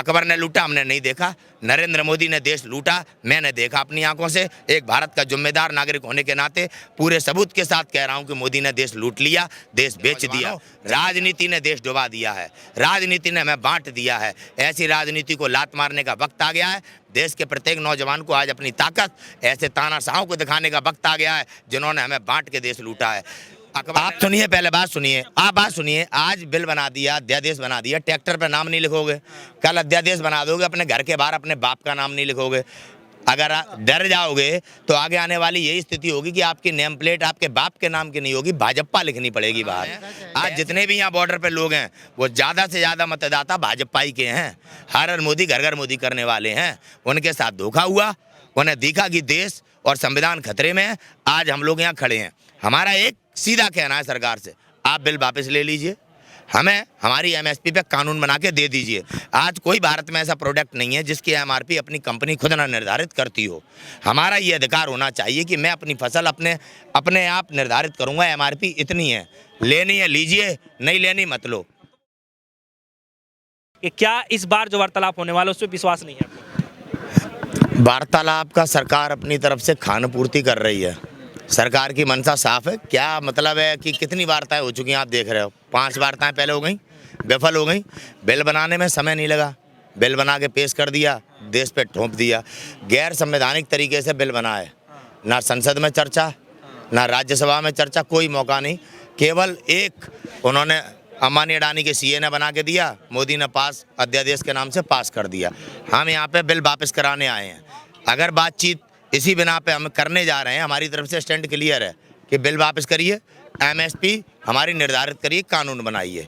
अकबर ने लूटा, हमने नहीं देखा। नरेंद्र मोदी ने देश लूटा, मैंने देखा अपनी आंखों से। एक भारत का जिम्मेदार नागरिक होने के नाते पूरे सबूत के साथ कह रहा हूं कि मोदी ने देश लूट लिया, देश बेच दिया। राजनीति ने देश डुबा दिया है, राजनीति ने हमें बांट दिया है। ऐसी राजनीति को लात मारने का वक्त आ गया है। देश के प्रत्येक नौजवान को आज अपनी ताकत ऐसे तानाशाहों को दिखाने का वक्त आ गया है जिन्होंने हमें बांट के देश लूटा है। आप सुनिए, पहले बात सुनिए, आप बात सुनिए। आज बिल बना दिया, अध्यादेश बना दिया, ट्रैक्टर पे नाम नहीं लिखोगे। कल अध्यादेश बना दोगे, अपने घर के बाहर अपने बाप का नाम नहीं लिखोगे। अगर डर जाओगे तो आगे आने वाली यही स्थिति होगी कि आपकी नेम प्लेट आपके बाप के नाम की नहीं होगी, भाजपा लिखनी पड़ेगी बाहर। आज जितने भी यहाँ बॉर्डर पे लोग हैं वो ज़्यादा से ज़्यादा मतदाता भाजपा ही के हैं। हर हर मोदी घर घर मोदी करने वाले हैं। उनके साथ धोखा हुआ, उन्हें दिखा कि देश और संविधान खतरे में है। आज हम लोग यहाँ खड़े हैं। हमारा एक सीधा कहना है सरकार से, आप बिल वापस ले लीजिए, हमें हमारी एमएसपी पे कानून बना के दे दीजिए। आज कोई भारत में ऐसा प्रोडक्ट नहीं है जिसकी एमआरपी अपनी कंपनी खुद ना निर्धारित करती हो। हमारा ये अधिकार होना चाहिए कि मैं अपनी फसल अपने आप निर्धारित करूंगा। एमआरपी इतनी है, लेनी है लीजिए, नहीं लेनी मत लो। कि क्या इस बार जो वार्तालाप होने वाला है उस पर विश्वास नहीं है? वार्तालाप का सरकार अपनी तरफ से खान पूर्ति कर रही है। सरकार की मंशा साफ है। क्या मतलब है कि कितनी वार्ताएं हो चुकी हैं, आप देख रहे हो। 5 वार्ताएं पहले हो गई, विफल हो गई। बिल बनाने में समय नहीं लगा, बिल बना के पेश कर दिया, देश पे ठोंप दिया। गैर संवैधानिक तरीके से बिल बना है। ना संसद में चर्चा, ना राज्यसभा में चर्चा, कोई मौका नहीं। केवल एक उन्होंने अंबानी अडानी के सीए ने बना के दिया, मोदी ने पास अध्यादेश के नाम से पास कर दिया। हम यहाँ पे बिल वापस कराने आए हैं। अगर बातचीत इसी बिना पे हम करने जा रहे हैं, हमारी तरफ से स्टैंड क्लियर है कि बिल वापस करिए, एमएसपी हमारी निर्धारित करिए, कानून बनाइए।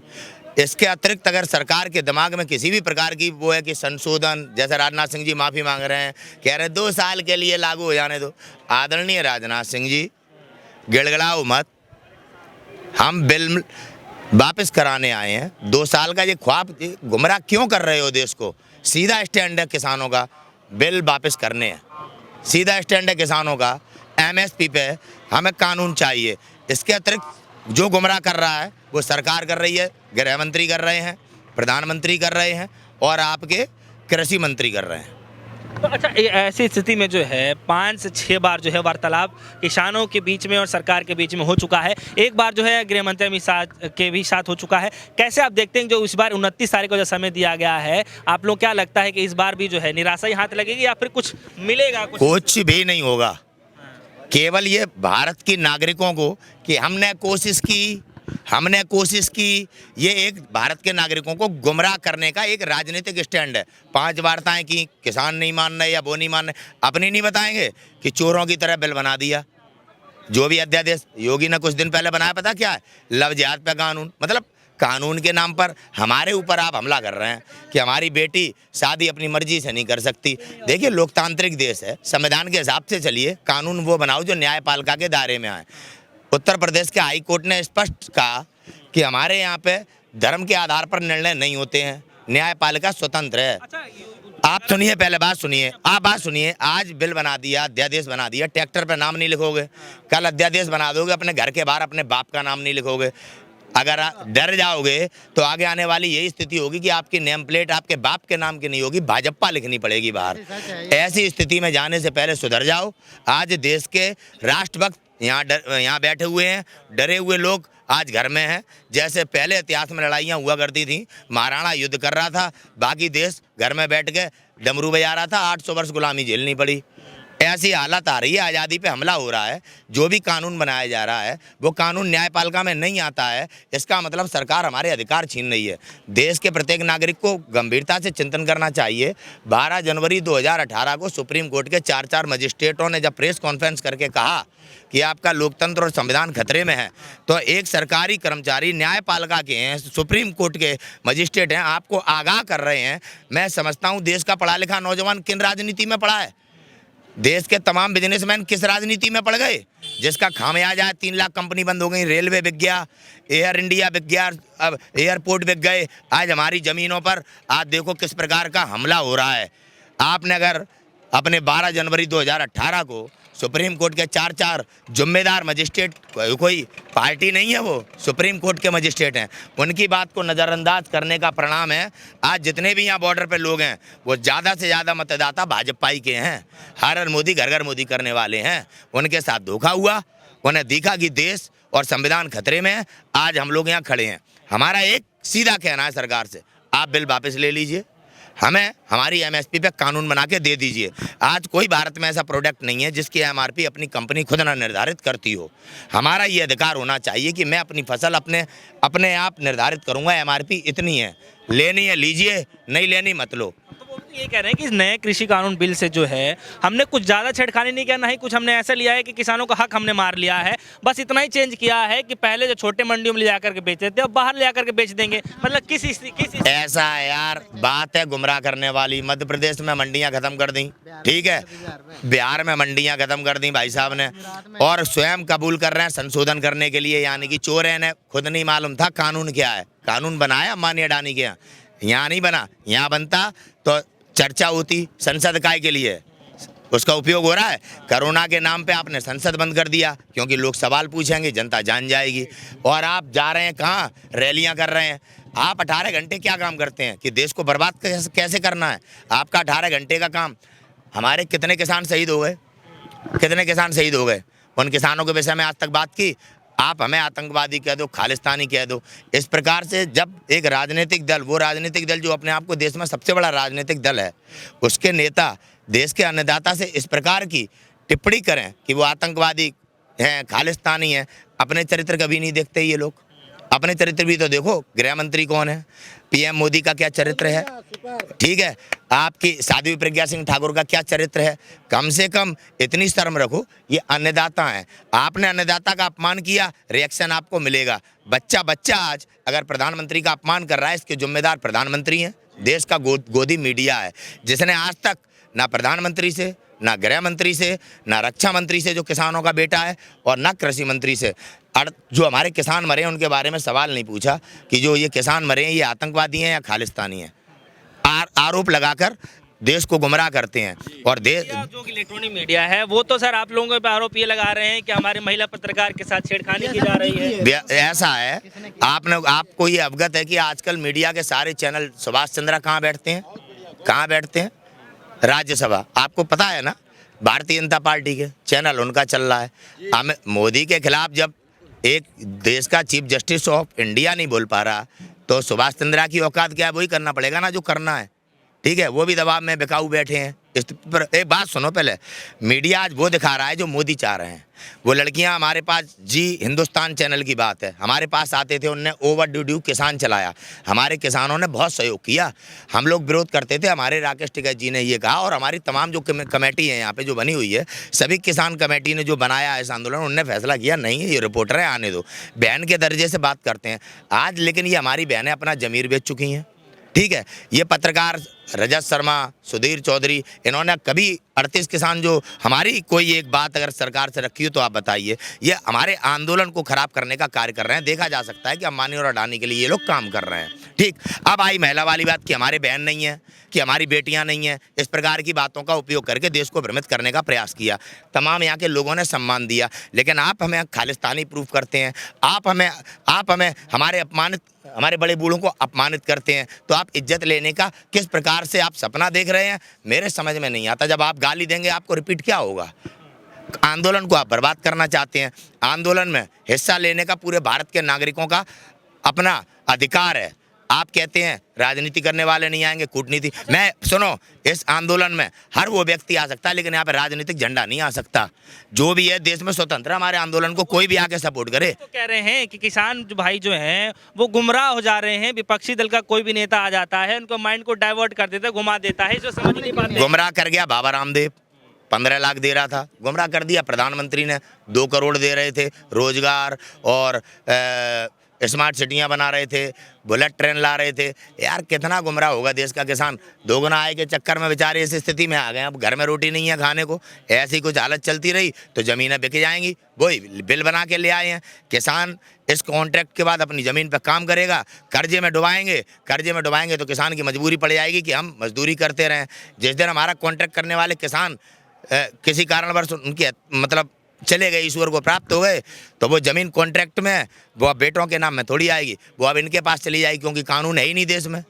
इसके अतिरिक्त अगर सरकार के दिमाग में किसी भी प्रकार की वो है कि संशोधन, जैसे राजनाथ सिंह जी माफ़ी मांग रहे हैं, कह रहे हैं 2 साल के लिए लागू हो जाने दो। आदरणीय राजनाथ सिंह जी, गिड़गिड़ाओ मत। हम बिल वापस कराने आए हैं। 2 साल का ये ख्वाब, गुमराह क्यों कर रहे हो देश को? सीधा स्टैंड है किसानों का, बिल वापस करने हैं। सीधा स्टैंड है किसानों का, एमएसपी पे हमें कानून चाहिए। इसके अतिरिक्त जो गुमराह कर रहा है वो सरकार कर रही है, गृह मंत्री कर रहे हैं, प्रधानमंत्री कर रहे हैं और आपके कृषि मंत्री कर रहे हैं। तो अच्छा, ऐसी स्थिति में जो है 5 से 6 बार जो है वार्तालाप किसानों के बीच में और सरकार के बीच में हो चुका है। एक बार जो है गृह मंत्री अमित शाह के भी साथ हो चुका है। कैसे आप देखते हैं जो इस बार 29 तारीख को जो समय दिया गया है, आप लोग क्या लगता है कि इस बार भी जो है निराशा ही हाथ लगेगी या फिर कुछ मिलेगा? कुछ भी नहीं होगा। केवल ये भारत के नागरिकों को कि हमने कोशिश की, ये एक भारत के नागरिकों को गुमराह करने का एक राजनीतिक स्टैंड है। 5 वार्ताएं की, किसान नहीं मान रहे या वो नहीं मान रहे, अपनी नहीं बताएंगे कि चोरों की तरह बिल बना दिया। जो भी अध्यादेश योगी ने कुछ दिन पहले बनाया, पता क्या है? लव जिहाद पे कानून। मतलब कानून के नाम पर हमारे ऊपर आप हमला कर रहे हैं कि हमारी बेटी शादी अपनी मर्जी से नहीं कर सकती। देखिए, लोकतांत्रिक देश है, संविधान के हिसाब से चलिए, कानून वो बनाओ जो न्यायपालिका के दायरे में आए। उत्तर प्रदेश के हाई कोर्ट ने स्पष्ट कहा कि हमारे यहाँ पे धर्म के आधार पर निर्णय नहीं होते हैं, न्यायपालिका स्वतंत्र है। आप सुनिए, पहले बात सुनिए, आप बात सुनिए। आज बिल बना दिया, अध्यादेश बना दिया, ट्रैक्टर पे नाम नहीं लिखोगे। कल अध्यादेश बना दोगे, अपने घर के बाहर अपने बाप का नाम नहीं लिखोगे। अगर डर जाओगे तो आगे आने वाली यही स्थिति होगी कि आपकी नेम प्लेट आपके बाप के नाम की नहीं होगी, भाजपा लिखनी पड़ेगी बाहर। ऐसी स्थिति में जाने से पहले सुधर जाओ। आज देश के राष्ट्रभक्त यहाँ बैठे हुए हैं, डरे हुए लोग आज घर में हैं। जैसे पहले इतिहास में लड़ाइयाँ हुआ करती थी, महाराणा युद्ध कर रहा था, बाकी देश घर में बैठ के डमरू बजा रहा था, 800 वर्ष गुलामी झेलनी पड़ी। ऐसी हालत आ रही है, आज़ादी पे हमला हो रहा है। जो भी कानून बनाया जा रहा है वो कानून न्यायपालिका में नहीं आता है। इसका मतलब सरकार हमारे अधिकार छीन रही है। देश के प्रत्येक नागरिक को गंभीरता से चिंतन करना चाहिए। 12 जनवरी 2018 को सुप्रीम कोर्ट के 4 मजिस्ट्रेटों ने जब प्रेस कॉन्फ्रेंस करके कहा कि आपका लोकतंत्र और संविधान खतरे में है, तो एक सरकारी कर्मचारी न्यायपालिका के हैं, सुप्रीम कोर्ट के मजिस्ट्रेट हैं, आपको आगाह कर रहे हैं। मैं समझता हूँ देश का पढ़ा लिखा नौजवान किन राजनीति में पड़ा है? देश के तमाम बिजनेसमैन किस राजनीति में पड़ गए जिसका खामियाजा है? 3 लाख कंपनी बंद हो गई, रेलवे बिक गया, एयर इंडिया बिक गया, अब एयरपोर्ट बिक गए। आज हमारी ज़मीनों पर आज देखो किस प्रकार का हमला हो रहा है। आपने अगर अपने 12 जनवरी 2018 को सुप्रीम कोर्ट के 4 जिम्मेदार मजिस्ट्रेट कोई पार्टी नहीं है, वो सुप्रीम कोर्ट के मजिस्ट्रेट हैं। उनकी बात को नज़रअंदाज करने का परिणाम है आज जितने भी यहाँ बॉर्डर पे लोग हैं वो ज़्यादा से ज़्यादा मतदाता भाजपा के हैं। हर हर मोदी घर घर मोदी करने वाले हैं। उनके साथ धोखा हुआ, उन्हें दिखा कि देश और संविधान खतरे में है। आज हम लोग यहाँ खड़े हैं। हमारा एक सीधा कहना है सरकार से, आप बिल वापस ले लीजिए, हमें हमारी एमएसपी पे कानून बना के दे दीजिए। आज कोई भारत में ऐसा प्रोडक्ट नहीं है जिसकी एमआरपी अपनी कंपनी खुद ना निर्धारित करती हो। हमारा ये अधिकार होना चाहिए कि मैं अपनी फसल अपने आप निर्धारित करूंगा। एमआरपी इतनी है, लेनी है लीजिए, नहीं लेनी मत लो। ये कह रहे हैं कि इस नए कृषि कानून बिल से जो है हमने कुछ ज़्यादा छेड़खानी नहीं किया, ना ही कुछ हमने ऐसा लिया है कि किसानों का हक हमने मार लिया है। बस इतना ही चेंज किया है कि पहले जो छोटे मंडियों में ले जाकर के बेचते थे अब बाहर ले जाकर के बेच देंगे। मतलब किस ऐसा है यार, बात है गुमराह करने वाली। मध्य प्रदेश में मंडियां खत्म कर दी, ठीक है, बिहार में मंडियां खत्म कर दी भाई साहब ने, और स्वयं कबूल कर रहे हैं संशोधन करने के लिए। यानी कि चोर है, खुद नहीं मालूम था कानून क्या है। कानून बनाया अंबानी अडानी के यहाँ नहीं बना। यहाँ बनता तो चर्चा होती, संसद काय के लिए उसका उपयोग हो रहा है। कोरोना के नाम पे आपने संसद बंद कर दिया क्योंकि लोग सवाल पूछेंगे, जनता जान जाएगी। और आप जा रहे हैं कहाँ, रैलियां कर रहे हैं। आप 18 घंटे क्या काम करते हैं कि देश को बर्बाद कैसे करना है। आपका 18 घंटे का काम, हमारे कितने किसान शहीद हो गए, कितने किसान शहीद हो गए। उन किसानों के विषय में आज तक बात की। आप हमें आतंकवादी कह दो, खालिस्तानी कह दो। इस प्रकार से जब एक राजनीतिक दल, वो राजनीतिक दल जो अपने आप को देश में सबसे बड़ा राजनीतिक दल है, उसके नेता देश के अन्नदाता से इस प्रकार की टिप्पणी करें कि वो आतंकवादी हैं, खालिस्तानी हैं, अपने चरित्र कभी नहीं देखते ये लोग। अपने चरित्र भी तो देखो, गृह मंत्री कौन है, पीएम मोदी का क्या चरित्र है, ठीक है, आपकी साध्वी प्रज्ञा सिंह ठाकुर का क्या चरित्र है। कम से कम इतनी शर्म रखो, ये अन्नदाता हैं। आपने अन्नदाता का अपमान किया, रिएक्शन आपको मिलेगा। बच्चा आज अगर प्रधानमंत्री का अपमान कर रहा है, इसके जिम्मेदार प्रधानमंत्री हैं। देश का गोदी मीडिया है जिसने आज तक ना प्रधानमंत्री से, ना गृह मंत्री से, ना रक्षा मंत्री से जो किसानों का बेटा है, और ना कृषि मंत्री से जो हमारे किसान मरे हैं उनके बारे में सवाल नहीं पूछा कि जो ये किसान मरे हैं ये आतंकवादी हैं या खालिस्तानी हैं। आरोप लगाकर देश को गुमराह करते हैं। और जो इलेक्ट्रॉनिक मीडिया है वो तो सर आप लोगों पे आरोप ये लगा रहे हैं कि हमारे महिला पत्रकार के साथ छेड़खानी की जा रही है। ऐसा है, आपको ये अवगत है कि आजकल मीडिया के सारे चैनल, सुभाष चंद्रा कहाँ बैठते हैं, कहाँ बैठते हैं, राज्यसभा। आपको पता है ना, भारतीय जनता पार्टी के चैनल उनका चल रहा है। मोदी के खिलाफ जब एक देश का चीफ जस्टिस ऑफ इंडिया नहीं बोल पा रहा तो सुभाष चंद्रा की औकात क्या है, वही करना पड़ेगा ना जो करना है, ठीक है। वो भी दबाव में बिकाऊ बैठे हैं। इस पर एक बात सुनो, पहले मीडिया आज वो दिखा रहा है जो मोदी चाह रहे हैं। वो लड़कियां हमारे पास, जी हिंदुस्तान चैनल की बात है, हमारे पास आते थे, उनने ओवर ड्यू किसान चलाया, हमारे किसानों ने बहुत सहयोग किया। हम लोग विरोध करते थे, हमारे राकेश टिकैत जी ने ये कहा, और हमारी तमाम जो कमेटी है यहाँ पे जो बनी हुई है, सभी किसान कमेटी ने जो बनाया है इस आंदोलन, उनने फैसला किया नहीं ये रिपोर्टर है, आने दो, बहन के दर्जे से बात करते हैं आज। लेकिन ये हमारी बहनें अपना जमीर बेच चुकी हैं, ठीक है। ये पत्रकार रजत शर्मा, सुधीर चौधरी, इन्होंने कभी 38 किसान जो हमारी कोई एक बात अगर सरकार से रखी हो तो आप बताइए। ये हमारे आंदोलन को खराब करने का कार्य कर रहे हैं। देखा जा सकता है कि अंबानी और अडानी के लिए ये लोग काम कर रहे हैं, ठीक। अब आई महिला वाली बात कि हमारे बहन नहीं है, कि हमारी बेटियां नहीं हैं। इस प्रकार की बातों का उपयोग करके देश को भ्रमित करने का प्रयास किया। तमाम यहाँ के लोगों ने सम्मान दिया, लेकिन आप हमें खालिस्तानी प्रूफ करते हैं। आप हमें हमारे बड़े बूढ़ों को अपमानित करते हैं। तो आप इज्जत लेने का किस प्रकार से आप सपना देख रहे हैं, मेरे समझ में नहीं आता। जब आप गाली देंगे आपको रिपीट क्या होगा। आंदोलन को आप बर्बाद करना चाहते हैं। आंदोलन में हिस्सा लेने का पूरे भारत के नागरिकों का अपना अधिकार है। आप कहते हैं राजनीति करने वाले नहीं आएंगे, कूटनीति। मैं सुनो, इस आंदोलन में हर वो व्यक्ति आ सकता है, लेकिन यहाँ पे राजनीतिक झंडा नहीं आ सकता। जो भी है देश में स्वतंत्र, हमारे आंदोलन को कोई भी आके सपोर्ट करे। तो कह रहे हैं कि किसान जो भाई जो हैं वो गुमराह हो जा रहे हैं। विपक्षी दल का कोई भी नेता आ जाता है, उनको माइंड को डाइवर्ट कर देता है, घुमा देता है, जो समझ नहीं पाते। गुमराह कर गया बाबा रामदेव, 15 लाख दे रहा था, गुमराह कर दिया। प्रधानमंत्री ने 2 करोड़ दे रहे थे, रोजगार और स्मार्ट सिटियाँ बना रहे थे, बुलेट ट्रेन ला रहे थे। यार कितना गुमराह होगा देश का किसान। दोगुना आय के चक्कर में बेचारे इस स्थिति में आ गए। अब घर में रोटी नहीं है खाने को, ऐसी कुछ हालत चलती रही तो ज़मीनें बिक जाएंगी। वही बिल बना के ले आए हैं। किसान इस कॉन्ट्रैक्ट के बाद अपनी ज़मीन पर काम करेगा, कर्जे में डुबाएंगे तो किसान की मजबूरी पड़ जाएगी कि हम मजदूरी करते रहें। जिस दिन हमारा कॉन्ट्रैक्ट करने वाले किसान किसी कारणवश उनकी मतलब चले गए, ईश्वर को प्राप्त हो गए, तो वो ज़मीन कॉन्ट्रैक्ट में है, वो अब बेटों के नाम में थोड़ी आएगी, वो अब इनके पास चली जाएगी, क्योंकि कानून है ही नहीं देश में,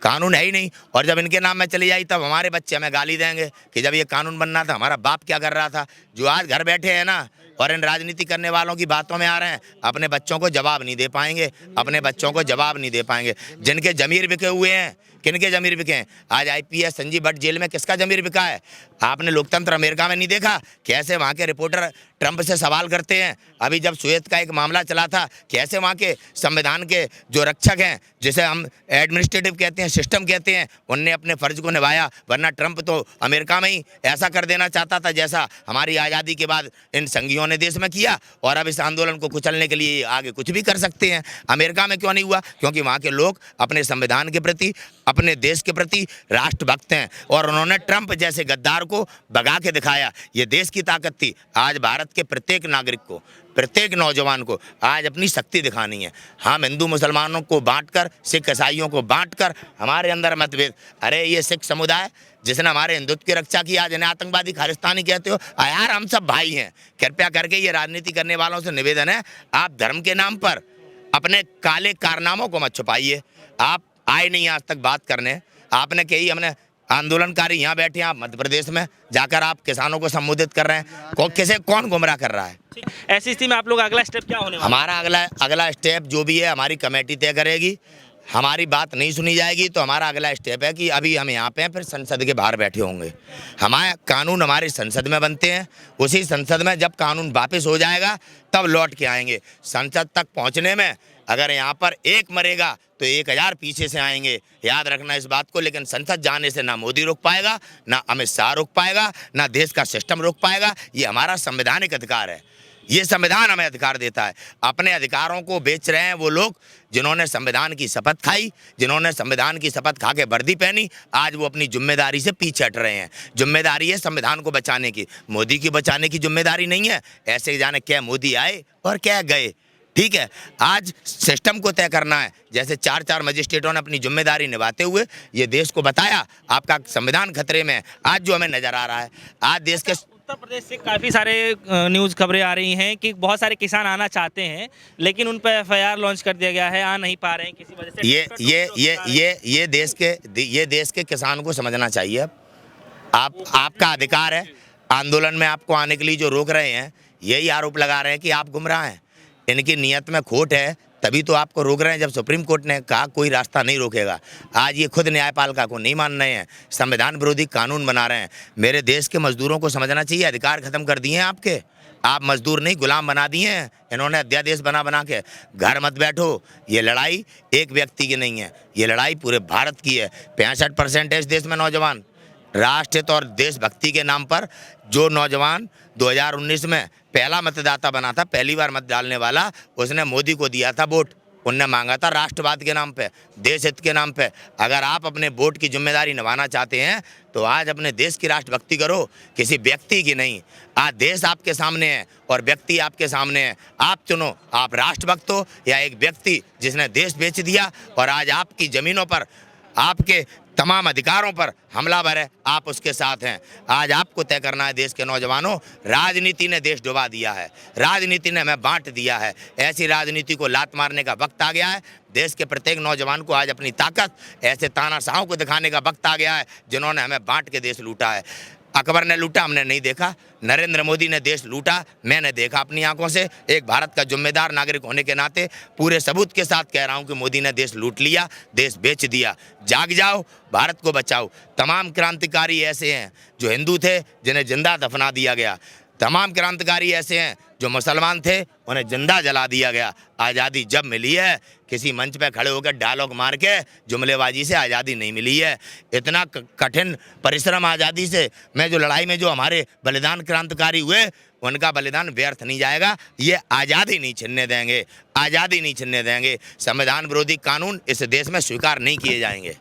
कानून है ही नहीं। और जब इनके नाम में चली जाएगी तब हमारे बच्चे हमें गाली देंगे कि जब ये कानून बनना था हमारा बाप क्या कर रहा था। जो आज घर बैठे हैं ना और इन राजनीति करने वालों की बातों में आ रहे हैं, अपने बच्चों को जवाब नहीं दे पाएंगे, अपने बच्चों को जवाब नहीं दे पाएंगे। जिनके ज़मीर बिके हुए हैं, किनके ज़मीर बिके हैं? आज IPS संजीव भट्ट जेल में किसका ज़मीर बिका है? आपने लोकतंत्र अमेरिका में नहीं देखा कैसे वहाँ के रिपोर्टर ट्रंप से सवाल करते हैं? अभी जब सुएत का एक मामला चला था, कैसे वहाँ के संविधान के जो रक्षक हैं, जिसे हम एडमिनिस्ट्रेटिव कहते हैं, सिस्टम कहते हैं, उनने अपने फ़र्ज को निभाया। वरना ट्रंप तो अमेरिका में ही ऐसा कर देना चाहता था जैसा हमारी आज़ादी के बाद इन संघियों ने देश में किया, और अब इस आंदोलन को कुचलने के लिए आगे कुछ भी कर सकते हैं। अमेरिका में क्यों नहीं हुआ? क्योंकि वहाँ के लोग अपने संविधान के प्रति, अपने देश के प्रति राष्ट्रभक्त हैं, और उन्होंने ट्रंप जैसे गद्दार को भगा के दिखाया। ये देश की ताकत थी। आज भारत के प्रत्येक नागरिक को, प्रत्येक नौजवान को आज अपनी शक्ति दिखानी है। हम हिंदू मुसलमानों को बांटकर, सिख ईसाइयों को बांटकर हमारे अंदर मतभेद, अरे ये सिख समुदाय जिसने हमारे हिंदुत्व की रक्षा की, आज इन्हें आतंकवादी खालिस्तानी कहते हो? यार हम सब भाई हैं। कृपया करके ये राजनीति करने वालों से निवेदन है, आप धर्म के नाम पर अपने काले कारनामों को मत छुपाइए। आप आए नहीं आज तक बात करने, आपने कही हमने आंदोलनकारी यहाँ बैठे हैं, आप मध्य प्रदेश में जाकर आप किसानों को संबोधित कर रहे हैं, किसे कौन गुमराह कर रहा है? ऐसी स्थिति में आप लोग अगला स्टेप क्या होने वाला? हमारा अगला स्टेप जो भी है हमारी कमेटी तय करेगी। हमारी बात नहीं सुनी जाएगी तो हमारा अगला स्टेप है कि अभी हम यहाँ पे हैं, फिर संसद के बाहर बैठे होंगे। हमारे कानून हमारी संसद में बनते हैं, उसी संसद में जब कानून वापस हो जाएगा तब लौट के आएंगे। संसद तक पहुँचने में अगर यहाँ पर एक मरेगा तो 1000 पीछे से आएंगे, याद रखना इस बात को। लेकिन संसद जाने से ना मोदी रोक पाएगा, ना अमित शाह रोक पाएगा, ना देश का सिस्टम रोक पाएगा। ये हमारा संवैधानिक अधिकार है, ये संविधान हमें अधिकार देता है। अपने अधिकारों को बेच रहे हैं वो लोग जिन्होंने संविधान की शपथ खाई, जिन्होंने संविधान की शपथ खा के वर्दी पहनी, आज वो अपनी जिम्मेदारी से पीछे हट रहे हैं। जिम्मेदारी है संविधान को बचाने की, मोदी की बचाने की जिम्मेदारी नहीं है। ऐसे जाने क्या मोदी आए और क्या गए, ठीक है। आज सिस्टम को तय करना है। जैसे 4 मजिस्ट्रेटों ने अपनी जिम्मेदारी निभाते हुए ये देश को बताया आपका संविधान खतरे में है। आज जो हमें नजर आ रहा है, आज देश के उत्तर प्रदेश से काफ़ी सारे न्यूज़ खबरें आ रही हैं कि बहुत सारे किसान आना चाहते हैं लेकिन उन पर FIR लॉन्च कर दिया गया है, आ नहीं पा रहे हैं किसी वजह से। ये देश के किसान को समझना चाहिए। आपका अधिकार है। आंदोलन में आपको आने के लिए जो रोक रहे हैं, यही आरोप लगा रहे हैं कि आप गुमराह हैं। इनकी नीयत में खोट है, तभी तो आपको रोक रहे हैं। जब सुप्रीम कोर्ट ने कहा कोई रास्ता नहीं रोकेगा, आज ये खुद न्यायपालिका को नहीं मान रहे हैं, संविधान विरोधी कानून बना रहे हैं। मेरे देश के मजदूरों को समझना चाहिए, अधिकार खत्म कर दिए हैं आपके। आप मजदूर नहीं गुलाम बना दिए हैं इन्होंने अध्यादेश बना के। घर मत बैठो, ये लड़ाई एक व्यक्ति की नहीं है, ये लड़ाई पूरे भारत की है। 65% है इस देश में नौजवान। राष्ट्रहित और देशभक्ति के नाम पर जो नौजवान 2019 में पहला मतदाता बना था, पहली बार मत डालने वाला, उसने मोदी को दिया था वोट। उनने मांगा था राष्ट्रवाद के नाम पे, देश हित के नाम पे। अगर आप अपने वोट की जिम्मेदारी निभाना चाहते हैं तो आज अपने देश की राष्ट्रभक्ति करो, किसी व्यक्ति की नहीं। आज देश आपके सामने है और व्यक्ति आपके सामने है। आप चुनो, आप राष्ट्रभक्त हो या एक व्यक्ति जिसने देश बेच दिया और आज आपकी ज़मीनों पर, आपके तमाम अधिकारों पर हमलावर है, आप उसके साथ हैं। आज आपको तय करना है देश के नौजवानों। राजनीति ने देश डुबा दिया है, राजनीति ने हमें बांट दिया है। ऐसी राजनीति को लात मारने का वक्त आ गया है। देश के प्रत्येक नौजवान को आज अपनी ताकत ऐसे तानाशाहों को दिखाने का वक्त आ गया है जिन्होंने हमें बांट के देश लूटा है। अकबर ने लूटा, हमने नहीं देखा। नरेंद्र मोदी ने देश लूटा, मैंने देखा अपनी आंखों से। एक भारत का जिम्मेदार नागरिक होने के नाते पूरे सबूत के साथ कह रहा हूं कि मोदी ने देश लूट लिया, देश बेच दिया। जाग जाओ, भारत को बचाओ। तमाम क्रांतिकारी ऐसे हैं जो हिंदू थे जिन्हें जिंदा दफना दिया गया। तमाम क्रांतिकारी ऐसे हैं जो मुसलमान थे, उन्हें जिंदा जला दिया गया। आज़ादी जब मिली है, किसी मंच पे खड़े होकर डायलॉग मार के जुमलेबाजी से आज़ादी नहीं मिली है। इतना कठिन परिश्रम आज़ादी से में जो लड़ाई में जो हमारे बलिदान क्रांतिकारी हुए, उनका बलिदान व्यर्थ नहीं जाएगा। ये आज़ादी नहीं छीनने देंगे, आज़ादी नहीं छीनने देंगे। संविधान विरोधी कानून इस देश में स्वीकार नहीं किए जाएंगे।